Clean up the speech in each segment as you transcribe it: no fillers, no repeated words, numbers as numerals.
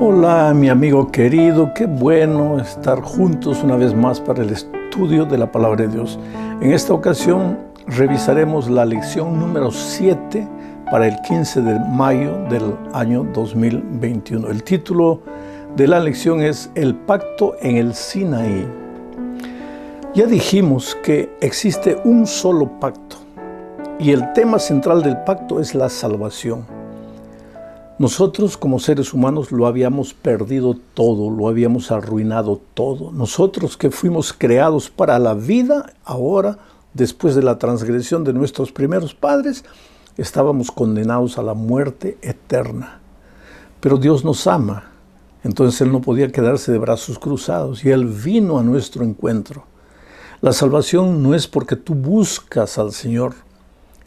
Hola, mi amigo querido, qué bueno estar juntos una vez más para el estudio de la Palabra de Dios. En esta ocasión revisaremos la lección número 7 para el 15 de mayo del año 2021. El título de la lección es El pacto en el Sinaí. Ya dijimos que existe un solo pacto y el tema central del pacto es la salvación. Nosotros como seres humanos lo habíamos perdido todo, lo habíamos arruinado todo. Nosotros que fuimos creados para la vida, ahora, después de la transgresión de nuestros primeros padres, estábamos condenados a la muerte eterna. Pero Dios nos ama, entonces Él no podía quedarse de brazos cruzados y Él vino a nuestro encuentro. La salvación no es porque tú buscas al Señor.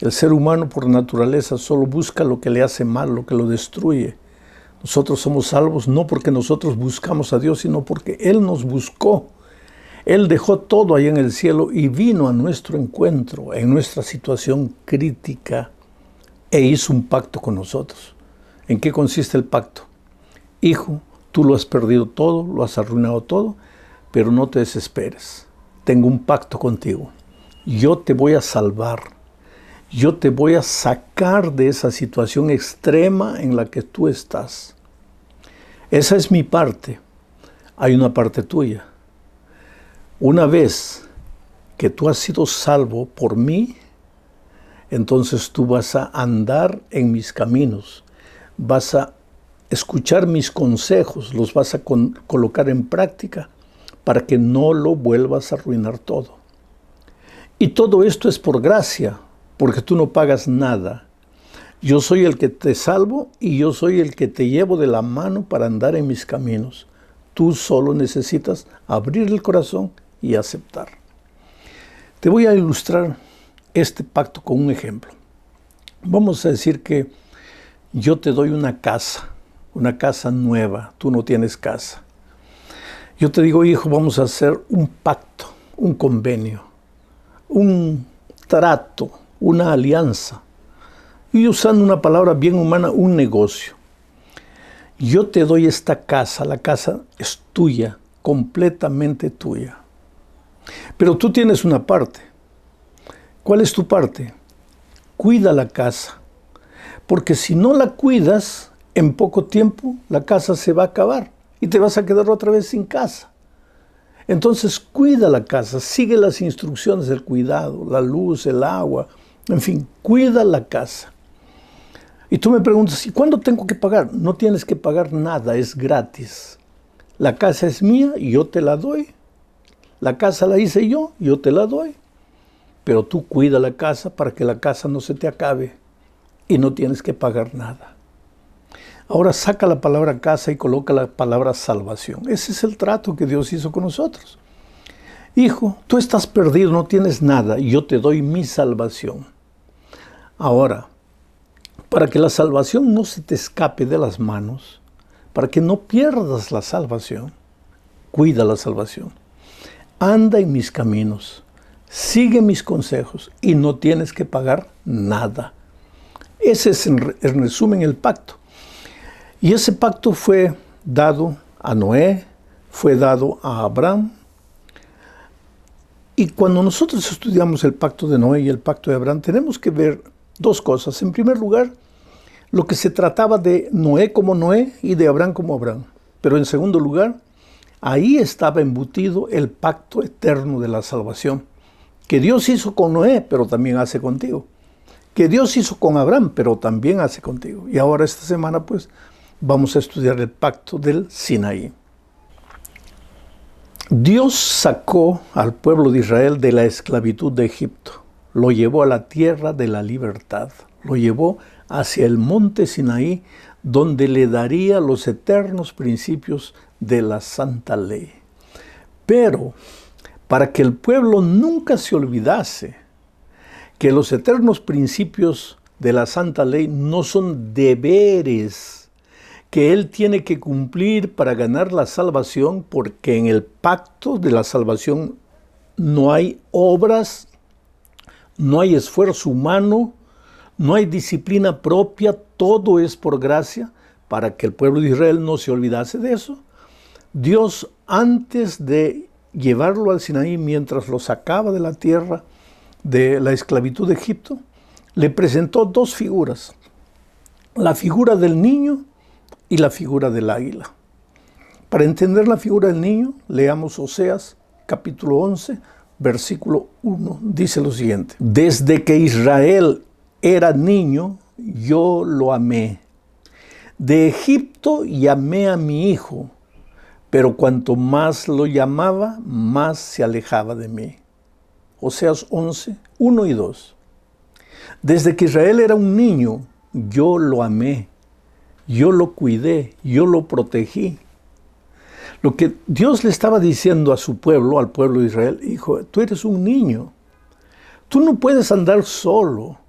El ser humano por naturaleza solo busca lo que le hace mal, lo que lo destruye. Nosotros somos salvos no porque nosotros buscamos a Dios, sino porque Él nos buscó. Él dejó todo allá en el cielo y vino a nuestro encuentro, en nuestra situación crítica, e hizo un pacto con nosotros. ¿En qué consiste el pacto? Hijo, tú lo has perdido todo, lo has arruinado todo, pero no te desesperes. Tengo un pacto contigo. Yo te voy a salvar. Yo te voy a sacar de esa situación extrema en la que tú estás. Esa es mi parte. Hay una parte tuya. Una vez que tú has sido salvo por mí, entonces tú vas a andar en mis caminos. Vas a escuchar mis consejos, los vas a colocar en práctica para que no lo vuelvas a arruinar todo. Y todo esto es por gracia, porque tú no pagas nada. Yo soy el que te salvo y yo soy el que te llevo de la mano para andar en mis caminos. Tú solo necesitas abrir el corazón y aceptar. Te voy a ilustrar este pacto con un ejemplo. Vamos a decir que yo te doy una casa nueva, tú no tienes casa. Yo te digo, hijo, vamos a hacer un pacto, un convenio, un trato, una alianza, y usando una palabra bien humana, un negocio. Yo te doy esta casa, la casa es tuya, completamente tuya. Pero tú tienes una parte. ¿Cuál es tu parte? Cuida la casa, porque si no la cuidas, en poco tiempo la casa se va a acabar y te vas a quedar otra vez sin casa. Entonces cuida la casa, sigue las instrucciones del cuidado, la luz, el agua, en fin, cuida la casa. Y tú me preguntas, ¿y cuándo tengo que pagar? No tienes que pagar nada, es gratis. La casa es mía y yo te la doy. La casa la hice yo te la doy. Pero tú cuida la casa para que la casa no se te acabe y no tienes que pagar nada. Ahora saca la palabra casa y coloca la palabra salvación. Ese es el trato que Dios hizo con nosotros. Hijo, tú estás perdido, no tienes nada, y yo te doy mi salvación. Ahora, para que la salvación no se te escape de las manos, para que no pierdas la salvación, cuida la salvación. Anda en mis caminos, sigue mis consejos y no tienes que pagar nada. Ese es en resumen el pacto. Y ese pacto fue dado a Noé, fue dado a Abraham. Y cuando nosotros estudiamos el pacto de Noé y el pacto de Abraham, tenemos que ver dos cosas. En primer lugar, lo que se trataba de Noé como Noé y de Abraham como Abraham. Pero en segundo lugar, ahí estaba embutido el pacto eterno de la salvación, que Dios hizo con Noé, pero también hace contigo. Que Dios hizo con Abraham, pero también hace contigo. Y ahora esta semana, pues, vamos a estudiar el pacto del Sinaí. Dios sacó al pueblo de Israel de la esclavitud de Egipto. Lo llevó a la tierra de la libertad. Lo llevó hacia el monte Sinaí, donde le daría los eternos principios de la santa ley. Pero, para que el pueblo nunca se olvidase que los eternos principios de la santa ley no son deberes que él tiene que cumplir para ganar la salvación, porque en el pacto de la salvación no hay obras, no hay esfuerzo humano, no hay disciplina propia, todo es por gracia. para que el pueblo de Israel no se olvidase de eso, Dios, antes de llevarlo al Sinaí, mientras lo sacaba de la tierra de la esclavitud de Egipto, le presentó dos figuras: la figura del niño y la figura del águila. Para entender la figura del niño, leamos Oseas capítulo 11, versículo 1. Dice lo siguiente: desde que Israel era niño, yo lo amé. De Egipto llamé a mi hijo, pero cuanto más lo llamaba, más se alejaba de mí. Oseas 11, 1 y 2. Desde que Israel era un niño, yo lo amé, yo lo cuidé, yo lo protegí. Lo que Dios le estaba diciendo a su pueblo, al pueblo de Israel: hijo, tú eres un niño, tú no puedes andar solo.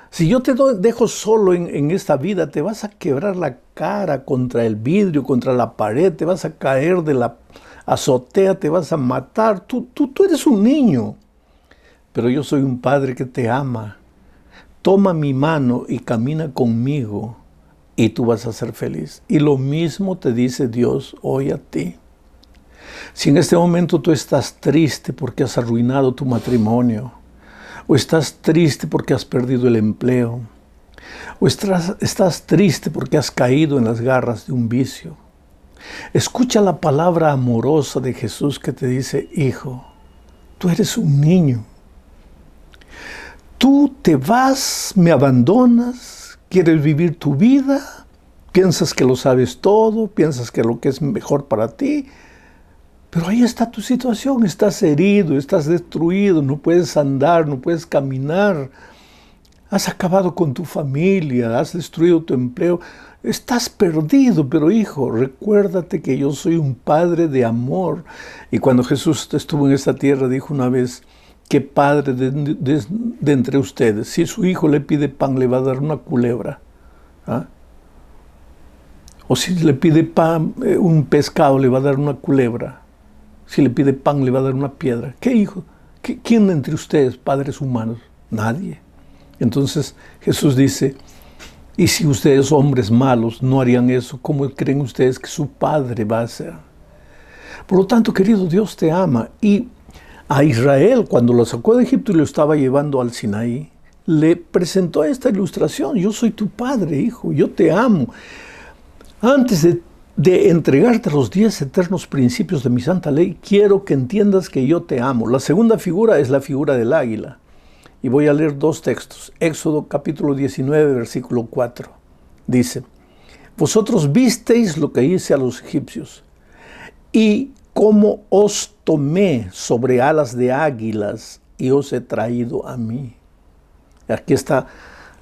Si yo te dejo solo en esta vida, te vas a quebrar la cara contra el vidrio, contra la pared, te vas a caer de la azotea, te vas a matar. Tú eres un niño, pero yo soy un padre que te ama. Toma mi mano y camina conmigo y tú vas a ser feliz. Y lo mismo te dice Dios hoy a ti. Si en este momento tú estás triste porque has arruinado tu matrimonio, o estás triste porque has perdido el empleo, o estás triste porque has caído en las garras de un vicio, escucha la palabra amorosa de Jesús que te dice: hijo, tú eres un niño. Tú te vas, me abandonas, quieres vivir tu vida, piensas que lo sabes todo, piensas que lo que es mejor para ti, pero ahí está tu situación: estás herido, estás destruido, no puedes andar, no puedes caminar, has acabado con tu familia, has destruido tu empleo, estás perdido. Pero hijo, recuérdate que yo soy un padre de amor. Y cuando Jesús estuvo en esta tierra, dijo una vez: ¿qué padre de entre ustedes, si su hijo le pide pan, le va a dar una culebra? ¿Ah? O si le pide pan, un pescado, le va a dar una culebra. Si le pide pan, le va a dar una piedra. ¿Qué hijo? ¿Quién de entre ustedes, padres humanos? Nadie. Entonces Jesús dice: y si ustedes, hombres malos, no harían eso, ¿cómo creen ustedes que su Padre va a hacer? Por lo tanto, querido, Dios te ama. Y a Israel, cuando lo sacó de Egipto y lo estaba llevando al Sinaí, le presentó esta ilustración: yo soy tu padre, hijo, yo te amo. Antes de entregarte los 10 eternos principios de mi santa ley, quiero que entiendas que yo te amo. La segunda figura es la figura del águila. Y voy a leer dos textos. Éxodo capítulo 19, versículo 4. Dice: vosotros visteis lo que hice a los egipcios, y cómo os tomé sobre alas de águilas y os he traído a mí. Aquí está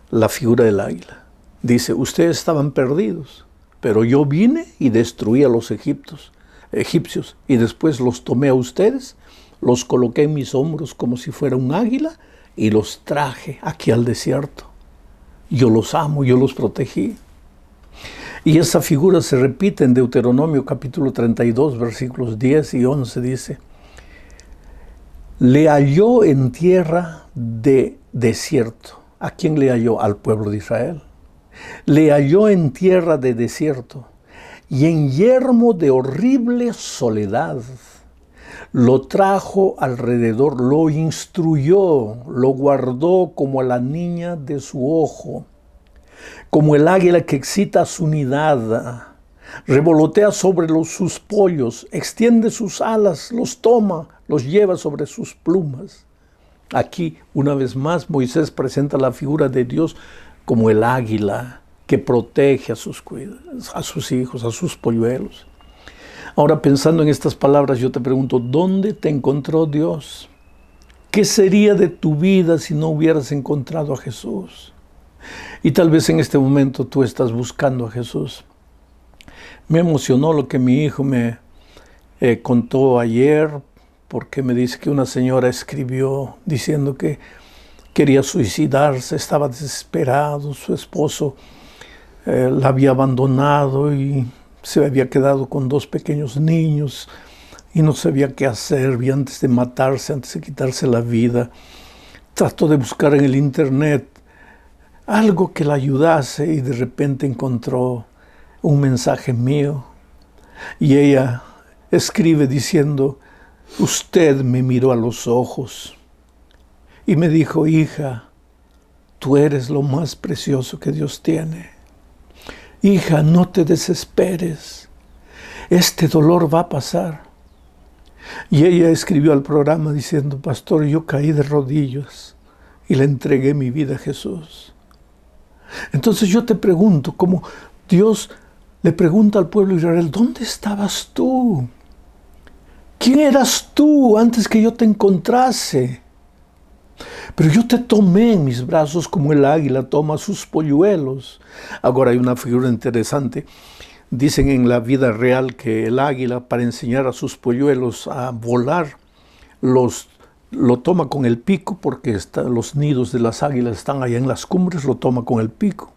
la figura del águila. Dice: ustedes estaban perdidos, pero yo vine y destruí a los egipcios, y después los tomé a ustedes, los coloqué en mis hombros como si fuera un águila, y los traje aquí al desierto. Yo los amo, yo los protegí. Y esa figura se repite en Deuteronomio capítulo 32, versículos 10 y 11, dice: le halló en tierra de desierto. ¿A quién le halló? Al pueblo de Israel. Le halló en tierra de desierto y en yermo de horrible soledad. Lo trajo alrededor, lo instruyó, lo guardó como a la niña de su ojo, como el águila que excita su nidada. Revolotea sobre sus pollos, extiende sus alas, los toma, los lleva sobre sus plumas. Aquí, una vez más, Moisés presenta la figura de Dios como el águila que protege a sus hijos, a sus polluelos. Ahora, pensando en estas palabras, yo te pregunto: ¿dónde te encontró Dios? ¿Qué sería de tu vida si no hubieras encontrado a Jesús? Y tal vez en este momento tú estás buscando a Jesús. Me emocionó lo que mi hijo me contó ayer, porque me dice que una señora escribió diciendo que quería suicidarse, estaba desesperado, su esposo la había abandonado y se había quedado con 2 pequeños niños y no sabía qué hacer. Y antes de matarse, antes de quitarse la vida, trató de buscar en el internet algo que la ayudase y de repente encontró un mensaje mío. Y ella escribe diciendo, usted me miró a los ojos y me dijo, hija, tú eres lo más precioso que Dios tiene. Hija, no te desesperes. Este dolor va a pasar. Y ella escribió al programa diciendo, pastor, yo caí de rodillas y le entregué mi vida a Jesús. Entonces yo te pregunto, como Dios le pregunta al pueblo de Israel, ¿dónde estabas tú? ¿Quién eras tú antes que yo te encontrase? Pero yo te tomé en mis brazos como el águila toma sus polluelos. Ahora hay una figura interesante. Dicen en la vida real que el águila, para enseñar a sus polluelos a volar, lo toma con el pico, porque los nidos de las águilas están allá en las cumbres, lo toma con el pico,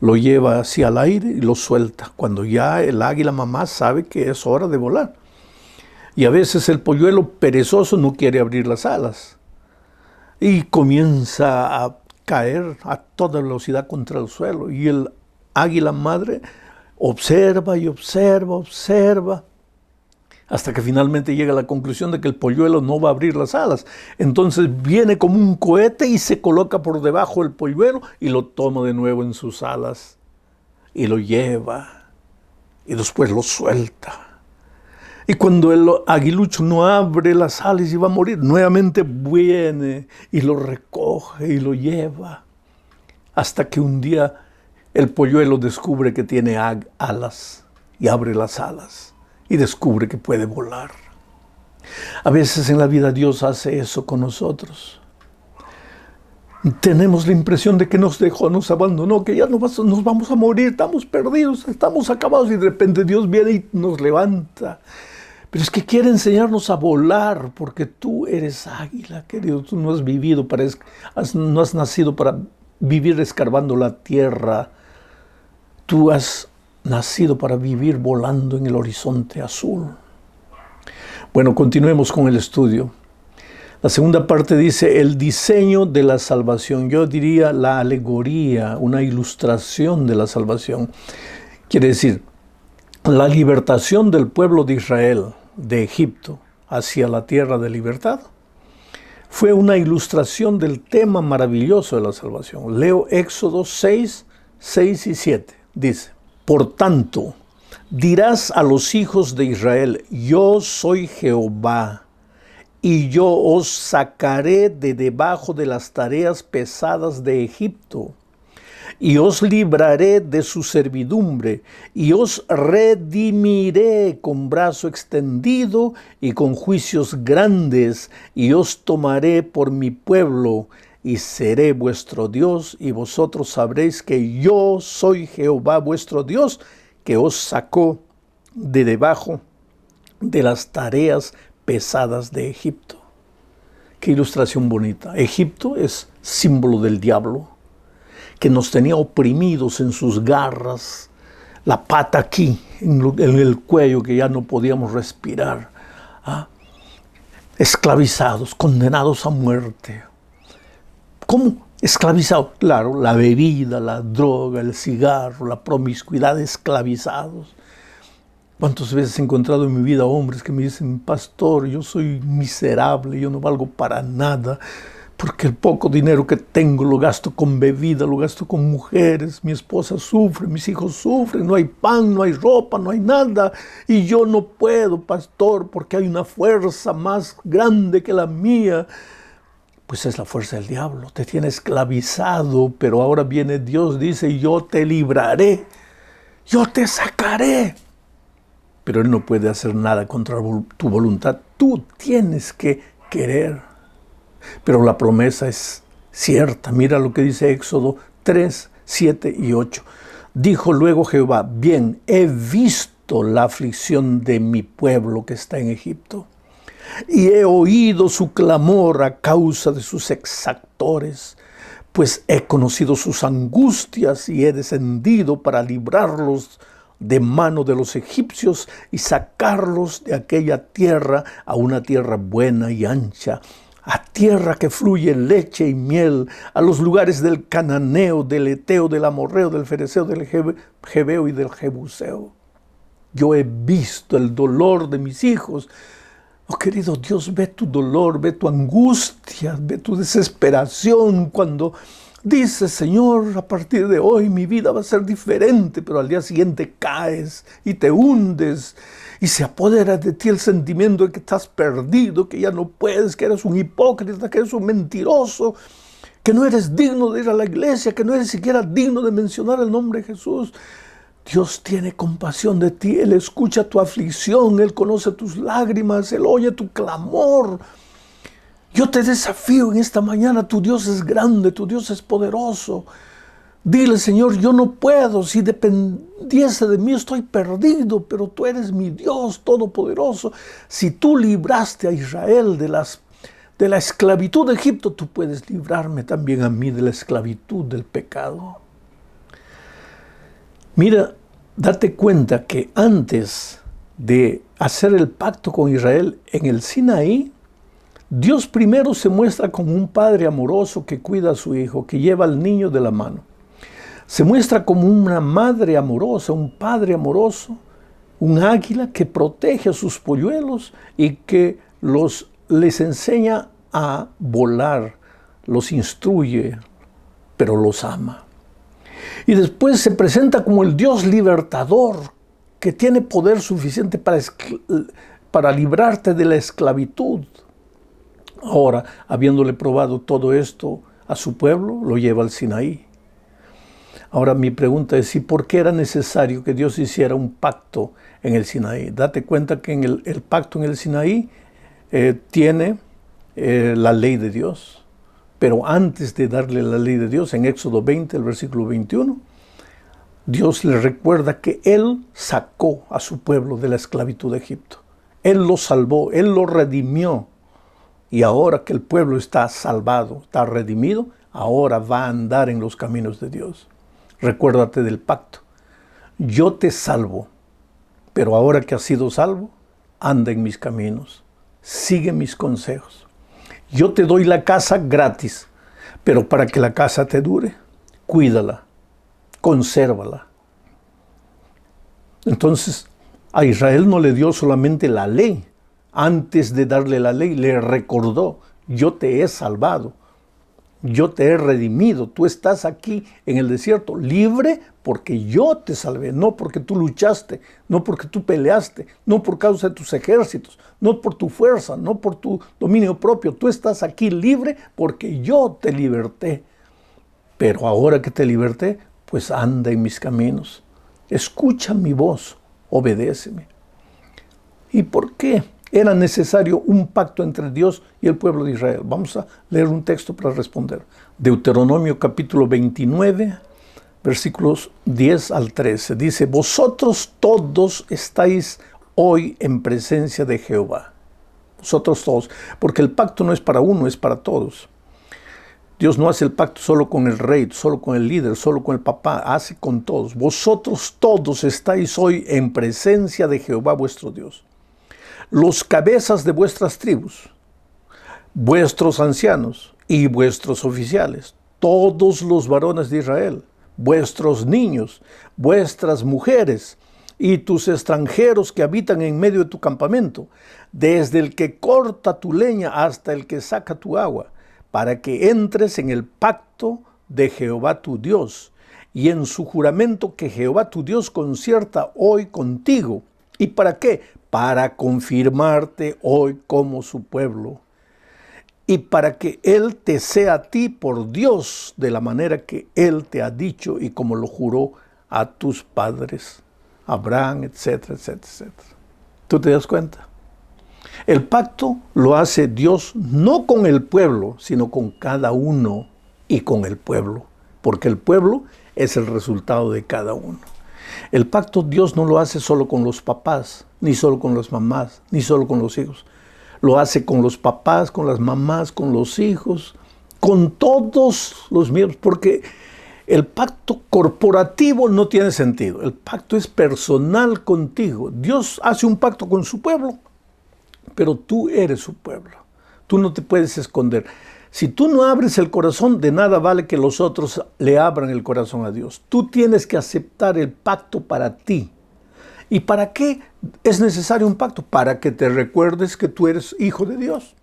lo lleva hacia el aire y lo suelta, cuando ya el águila mamá sabe que es hora de volar. Y a veces el polluelo perezoso no quiere abrir las alas y comienza a caer a toda velocidad contra el suelo. Y el águila madre observa y observa, hasta que finalmente llega a la conclusión de que el polluelo no va a abrir las alas. Entonces viene como un cohete y se coloca por debajo del polluelo y lo toma de nuevo en sus alas y lo lleva y después lo suelta. Y cuando el aguilucho no abre las alas y va a morir, nuevamente viene y lo recoge y lo lleva, hasta que un día el polluelo descubre que tiene alas y abre las alas y descubre que puede volar. A veces en la vida Dios hace eso con nosotros. Tenemos la impresión de que nos dejó, nos abandonó, que ya nos vamos a morir, estamos perdidos, estamos acabados, y de repente Dios viene y nos levanta. Pero es que quiere enseñarnos a volar, porque tú eres águila, querido. Tú no has vivido, no has nacido para vivir escarbando la tierra. Tú has nacido para vivir volando en el horizonte azul. Bueno, continuemos con el estudio. La segunda parte dice el diseño de la salvación. Yo diría la alegoría, una ilustración de la salvación. Quiere decir, la libertación del pueblo de Israel de Egipto hacia la tierra de libertad fue una ilustración del tema maravilloso de la salvación. Leo Éxodo 6, 6 y 7. Dice, por tanto, dirás a los hijos de Israel, yo soy Jehová, y yo os sacaré de debajo de las tareas pesadas de Egipto, y os libraré de su servidumbre, y os redimiré con brazo extendido y con juicios grandes, y os tomaré por mi pueblo, y seré vuestro Dios, y vosotros sabréis que yo soy Jehová vuestro Dios, que os sacó de debajo de las tareas pesadas de Egipto. Qué ilustración bonita. Egipto es símbolo del diablo, que nos tenía oprimidos en sus garras, la pata aquí, en el cuello, que ya no podíamos respirar, esclavizados, condenados a muerte. ¿Cómo? Esclavizados, claro, la bebida, la droga, el cigarro, la promiscuidad, esclavizados. ¿Cuántas veces he encontrado en mi vida hombres que me dicen, pastor, yo soy miserable, yo no valgo para nada, porque el poco dinero que tengo lo gasto con bebida, lo gasto con mujeres, mi esposa sufre, mis hijos sufren, no hay pan, no hay ropa, no hay nada, y yo no puedo, pastor, porque hay una fuerza más grande que la mía. Pues es la fuerza del diablo, te tiene esclavizado, pero ahora viene Dios, dice, yo te libraré, yo te sacaré. Pero Él no puede hacer nada contra tu voluntad, tú tienes que querer. Pero la promesa es cierta. Mira lo que dice Éxodo 3, 7 y 8. Dijo luego Jehová, bien, he visto la aflicción de mi pueblo que está en Egipto, y he oído su clamor a causa de sus exactores, pues he conocido sus angustias y he descendido para librarlos de mano de los egipcios y sacarlos de aquella tierra a una tierra buena y ancha, a tierra que fluye leche y miel, a los lugares del cananeo, del eteo, del amorreo, del fereceo, del jebeo y del jebuseo. Yo he visto el dolor de mis hijos. Oh, querido Dios, ve tu dolor, ve tu angustia, ve tu desesperación cuando dices, Señor, a partir de hoy mi vida va a ser diferente, pero al día siguiente caes y te hundes y se apodera de ti el sentimiento de que estás perdido, que ya no puedes, que eres un hipócrita, que eres un mentiroso, que no eres digno de ir a la iglesia, que no eres siquiera digno de mencionar el nombre de Jesús. Dios tiene compasión de ti, Él escucha tu aflicción, Él conoce tus lágrimas, Él oye tu clamor. Yo te desafío en esta mañana, tu Dios es grande, tu Dios es poderoso. Dile, Señor, yo no puedo, si dependiese de mí estoy perdido, pero tú eres mi Dios todopoderoso. Si tú libraste a Israel de la esclavitud de Egipto, tú puedes librarme también a mí de la esclavitud del pecado. Mira, date cuenta que antes de hacer el pacto con Israel en el Sinaí, Dios primero se muestra como un padre amoroso que cuida a su hijo, que lleva al niño de la mano. Se muestra como una madre amorosa, un padre amoroso, un águila que protege a sus polluelos y que les enseña a volar, los instruye, pero los ama. Y después se presenta como el Dios libertador, que tiene poder suficiente para librarte de la esclavitud. Ahora, habiéndole probado todo esto a su pueblo, lo lleva al Sinaí. Ahora mi pregunta es, ¿y por qué era necesario que Dios hiciera un pacto en el Sinaí? Date cuenta que en el pacto en el Sinaí tiene la ley de Dios. Pero antes de darle la ley de Dios, en Éxodo 20, el versículo 21, Dios le recuerda que Él sacó a su pueblo de la esclavitud de Egipto. Él lo salvó, Él lo redimió. Y ahora que el pueblo está salvado, está redimido, ahora va a andar en los caminos de Dios. Recuérdate del pacto. Yo te salvo, pero ahora que has sido salvo, anda en mis caminos, sigue mis consejos. Yo te doy la casa gratis, pero para que la casa te dure, cuídala, consérvala. Entonces, a Israel no le dio solamente la ley. Antes de darle la ley, le recordó, yo te he salvado, yo te he redimido, tú estás aquí en el desierto libre porque yo te salvé, no porque tú luchaste, no porque tú peleaste, no por causa de tus ejércitos, no por tu fuerza, no por tu dominio propio. Tú estás aquí libre porque yo te liberté. Pero ahora que te liberté, pues anda en mis caminos. Escucha mi voz, obedéceme. ¿Y por qué era necesario un pacto entre Dios y el pueblo de Israel? Vamos a leer un texto para responder. Deuteronomio capítulo 29, versículos 10 al 13. Dice, vosotros todos estáis hoy en presencia de Jehová. Vosotros todos, porque el pacto no es para uno, es para todos. Dios no hace el pacto solo con el rey, solo con el líder, solo con el papá, hace con todos. Vosotros todos estáis hoy en presencia de Jehová vuestro Dios. Los cabezas de vuestras tribus, vuestros ancianos y vuestros oficiales, todos los varones de Israel, vuestros niños, vuestras mujeres y tus extranjeros que habitan en medio de tu campamento, desde el que corta tu leña hasta el que saca tu agua, para que entres en el pacto de Jehová tu Dios y en su juramento que Jehová tu Dios concierta hoy contigo. ¿Y para qué? Para confirmarte hoy como su pueblo y para que Él te sea a ti por Dios de la manera que Él te ha dicho y como lo juró a tus padres, Abraham, etcétera, etcétera, etcétera. ¿Tú te das cuenta? El pacto lo hace Dios no con el pueblo, sino con cada uno y con el pueblo, porque el pueblo es el resultado de cada uno. El pacto Dios no lo hace solo con los papás, ni solo con las mamás, ni solo con los hijos. Lo hace con los papás, con las mamás, con los hijos, con todos los miembros, porque el pacto corporativo no tiene sentido. El pacto es personal contigo. Dios hace un pacto con su pueblo, pero tú eres su pueblo. Tú no te puedes esconder. Si tú no abres el corazón, de nada vale que los otros le abran el corazón a Dios. Tú tienes que aceptar el pacto para ti. ¿Y para qué es necesario un pacto? Para que te recuerdes que tú eres hijo de Dios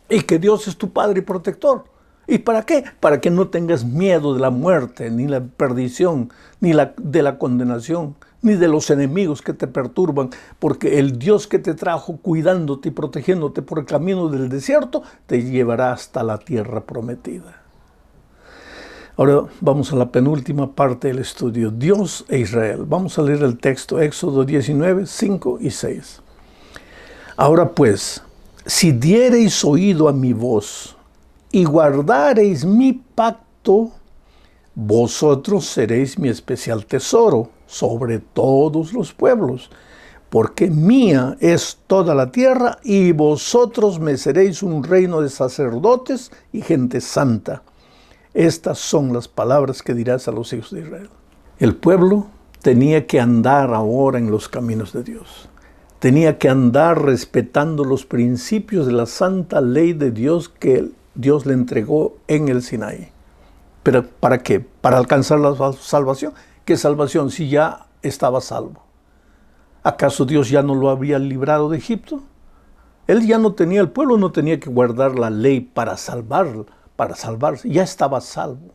y que Dios es tu Padre y protector. ¿Y para qué? Para que no tengas miedo de la muerte, ni la perdición, ni de la condenación, ni de los enemigos que te perturban, porque el Dios que te trajo cuidándote y protegiéndote por el camino del desierto, te llevará hasta la tierra prometida. Ahora vamos a la penúltima parte del estudio, Dios e Israel. Vamos a leer el texto, Éxodo 19, 5 y 6. Ahora pues, si diereis oído a mi voz y guardareis mi pacto, vosotros seréis mi especial tesoro sobre todos los pueblos, porque mía es toda la tierra y vosotros me seréis un reino de sacerdotes y gente santa. Estas son las palabras que dirás a los hijos de Israel. El pueblo tenía que andar ahora en los caminos de Dios. Tenía que andar respetando los principios de la santa ley de Dios que Dios le entregó en el Sinaí. ¿Pero para qué? ¿Para alcanzar la salvación? ¿Qué salvación si ya estaba salvo? ¿Acaso Dios ya no lo había librado de Egipto? Él ya no tenía, el pueblo no tenía que guardar la ley para salvarse, ya estaba salvo.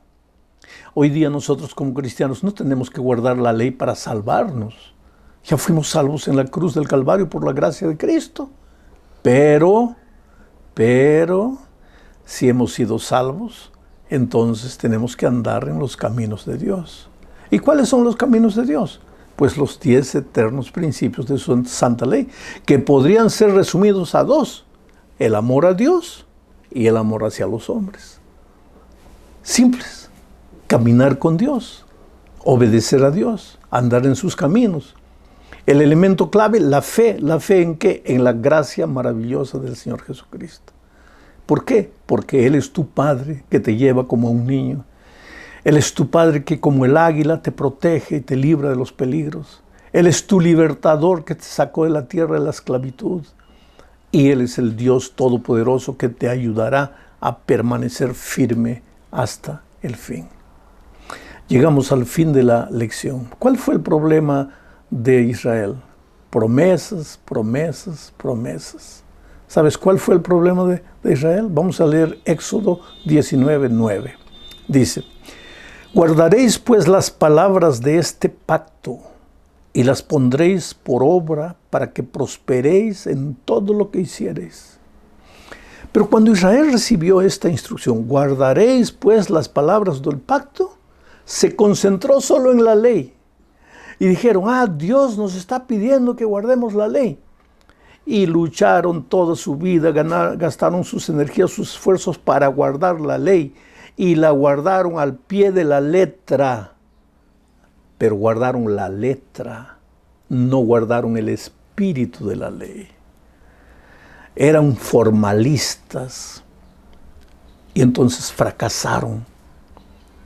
Hoy día nosotros como cristianos no tenemos que guardar la ley para salvarnos. Ya fuimos salvos en la cruz del Calvario por la gracia de Cristo. Pero, si hemos sido salvos, entonces tenemos que andar en los caminos de Dios. ¿Y cuáles son los caminos de Dios? Pues los 10 eternos principios de su santa ley, que podrían ser resumidos a 2, el amor a Dios y el amor hacia los hombres. Simples. Caminar con Dios, obedecer a Dios, andar en sus caminos. El elemento clave, la fe. ¿La fe en qué? En la gracia maravillosa del Señor Jesucristo. ¿Por qué? Porque Él es tu Padre que te lleva como a un niño. Él es tu Padre que como el águila te protege y te libra de los peligros. Él es tu libertador que te sacó de la tierra de la esclavitud. Y Él es el Dios todopoderoso que te ayudará a permanecer firme hasta el fin. Llegamos al fin de la lección. ¿Cuál fue el problema de Israel? Promesas, promesas, promesas. ¿Sabes cuál fue el problema de Israel? Vamos a leer Éxodo 19, 9. Dice, guardaréis pues las palabras de este pacto y las pondréis por obra para que prosperéis en todo lo que hiciereis. Pero cuando Israel recibió esta instrucción, guardaréis pues las palabras del pacto, se concentró solo en la ley. Y dijeron, Dios nos está pidiendo que guardemos la ley. Y lucharon toda su vida, gastaron sus energías, sus esfuerzos para guardar la ley. Y la guardaron al pie de la letra. Pero guardaron la letra, no guardaron el espíritu de la ley. Eran formalistas. Y entonces fracasaron.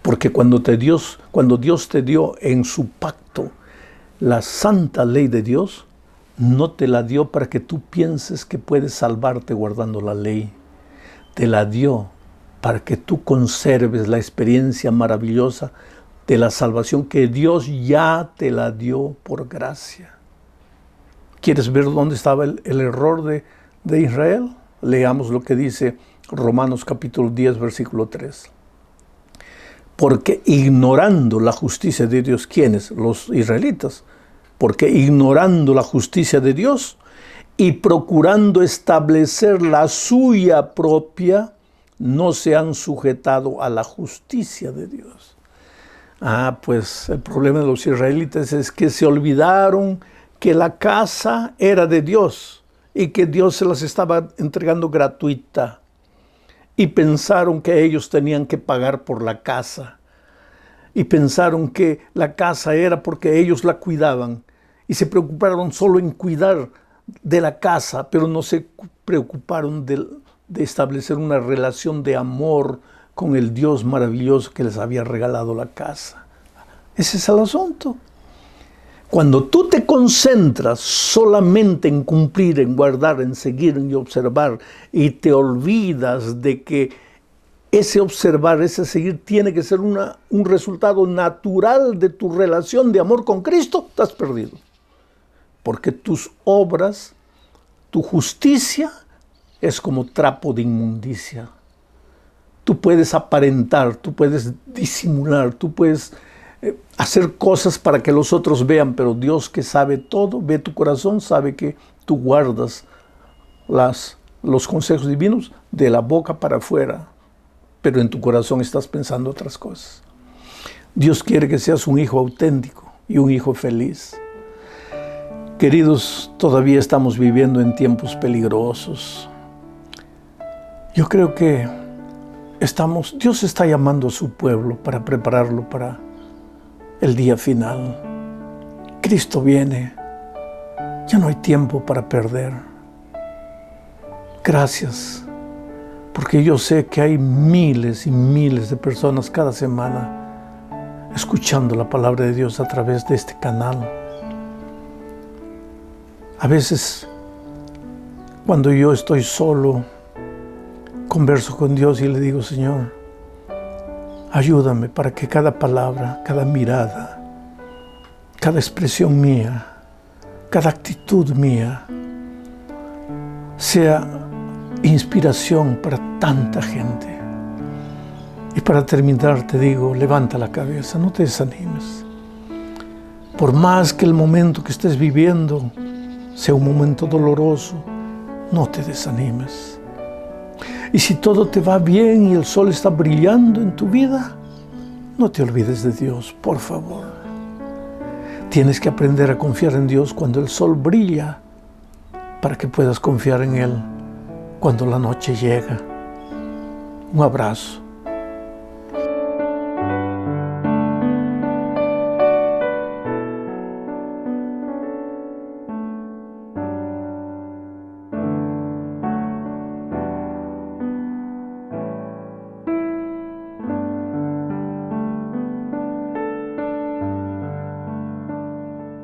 Porque cuando Dios te dio en su pacto la santa ley de Dios, no te la dio para que tú pienses que puedes salvarte guardando la ley. Te la dio para que tú conserves la experiencia maravillosa de la salvación que Dios ya te la dio por gracia. ¿Quieres ver dónde estaba el error de Israel? Leamos lo que dice Romanos capítulo 10, versículo 3. Porque ignorando la justicia de Dios, ¿quiénes? Los israelitas. Porque ignorando la justicia de Dios y procurando establecer la suya propia, no se han sujetado a la justicia de Dios. Pues el problema de los israelitas es que se olvidaron que la casa era de Dios y que Dios se las estaba entregando gratuita. Y pensaron que ellos tenían que pagar por la casa. Y pensaron que la casa era porque ellos la cuidaban. Y se preocuparon solo en cuidar de la casa, pero no se preocuparon de establecer una relación de amor con el Dios maravilloso que les había regalado la casa. Ese es el asunto. Cuando tú te concentras solamente en cumplir, en guardar, en seguir, en observar, y te olvidas de que ese observar, ese seguir, tiene que ser un resultado natural de tu relación de amor con Cristo, estás perdido. Porque tus obras, tu justicia, es como trapo de inmundicia. Tú puedes aparentar, tú puedes disimular, tú puedes hacer cosas para que los otros vean, pero Dios, que sabe todo, ve tu corazón, sabe que tú guardas los consejos divinos de la boca para afuera, pero en tu corazón estás pensando otras cosas. Dios quiere que seas un hijo auténtico y un hijo feliz. Queridos, todavía estamos viviendo en tiempos peligrosos. Yo creo que Dios está llamando a su pueblo para prepararlo para el día final. Cristo viene. Ya no hay tiempo para perder. Gracias, porque yo sé que hay miles y miles de personas cada semana escuchando la palabra de Dios a través de este canal. A veces, cuando yo estoy solo, converso con Dios y le digo: Señor, ayúdame para que cada palabra, cada mirada, cada expresión mía, cada actitud mía sea inspiración para tanta gente. Y para terminar te digo: levanta la cabeza, no te desanimes. Por más que el momento que estés viviendo sea un momento doloroso, no te desanimes. Y si todo te va bien y el sol está brillando en tu vida, no te olvides de Dios, por favor. Tienes que aprender a confiar en Dios cuando el sol brilla, para que puedas confiar en Él cuando la noche llega. Un abrazo.